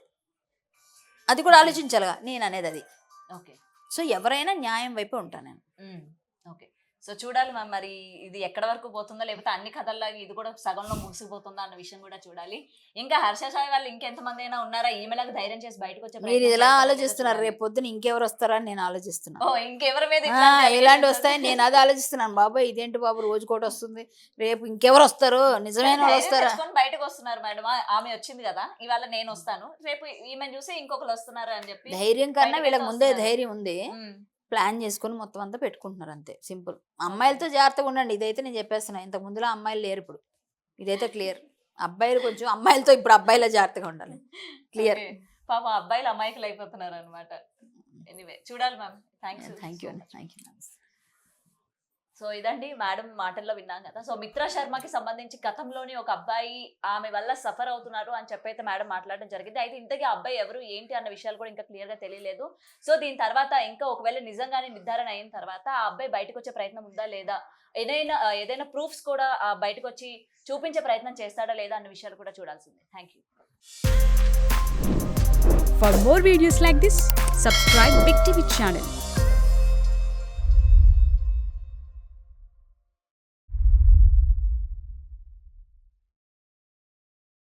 అది కూడా ఆలోచించాలిగా నేను అనేది అది. ఓకే, సో ఎవరైనా న్యాయం వైపే ఉంటాను నేను. ఓకే, సో చూడాలి మ్యామ్ మరి ఇది ఎక్కడ వరకు పోతుందో, లేకపోతే అన్ని కథల్లాగా ఇది కూడా సగంలో ముగిసిపోతుందా అన్న విషయం కూడా చూడాలి. ఇంకా హర్ష సాయి వాళ్ళు ఇంకెంతమంది అయినా ఉన్నారా ఈమెలాగా ధైర్యం చేసి బయటకు వచ్చే? మీరు ఇలా ఆలోచిస్తున్నారు, రేపు పొద్దున ఇంకెవరు వస్తారా అని నేను ఆలోచిస్తున్నాను. ఇంకెవరి మీద ఇలాంటి వస్తాయని నేను అది ఆలోచిస్తున్నాను. బాబాయ్ ఇదేంటి బాబు, రోజు కూడా వస్తుంది, రేపు ఇంకెవరు వస్తారు, నిజమైన వాళ్ళు వస్తారా? బయటకు వస్తున్నారు మేడం, ఆమె వచ్చింది కదా, ఇవాళ నేను వస్తాను, రేపు ఈమెను చూసి ఇంకొకరు వస్తున్నారు అని చెప్పి ధైర్యం కన్నా వీళ్ళకి ముందే ధైర్యం ఉంది. ప్లాన్ చేసుకుని మొత్తం అంతా పెట్టుకుంటున్నారు అంతే, సింపుల్. అమ్మాయిలతో జాగ్రత్తగా ఉండండి, ఇదైతే నేను చెప్పేస్తున్నా. ఇంతకు ముందులో అమ్మాయిలు లేరు, ఇప్పుడు ఇదైతే క్లియర్. అబ్బాయిలు కొంచెం అమ్మాయిలతో, ఇప్పుడు అబ్బాయిల జాగ్రత్తగా ఉండాలి, క్లియర్. పాప అబ్బాయిలు అమ్మాయికులు అయిపోతున్నారు అనమాట. ఎనీవే చూడాలి మ్యామ్. Thank you. సో ఇదండి మేడం మాటల్లో విన్నాం కదా. సో మిత్రా శర్మకి సంబంధించి గతంలోని ఒక అబ్బాయి ఆమె వల్ల సఫర్ అవుతున్నారు అని చెప్పైతే మేడం మాట్లాడడం జరిగింది. అయితే ఇంతకీ అబ్బాయి ఎవరు ఏంటి అన్న విషయాలు కూడా ఇంకా క్లియర్ గా తెలియలేదు. సో దీని తర్వాత ఇంకా ఒకవేళ నిజంగానే నిర్ధారణ అయిన తర్వాత ఆ అబ్బాయి బయటకు వచ్చే ప్రయత్నం ఉందా లేదా, ఏదైనా ప్రూఫ్స్ కూడా బయటకు వచ్చి చూపించే ప్రయత్నం చేస్తాడా లేదా అన్న విషయాలు కూడా చూడాల్సిందే. Thank you. For more videos like this, subscribe Big TV channel.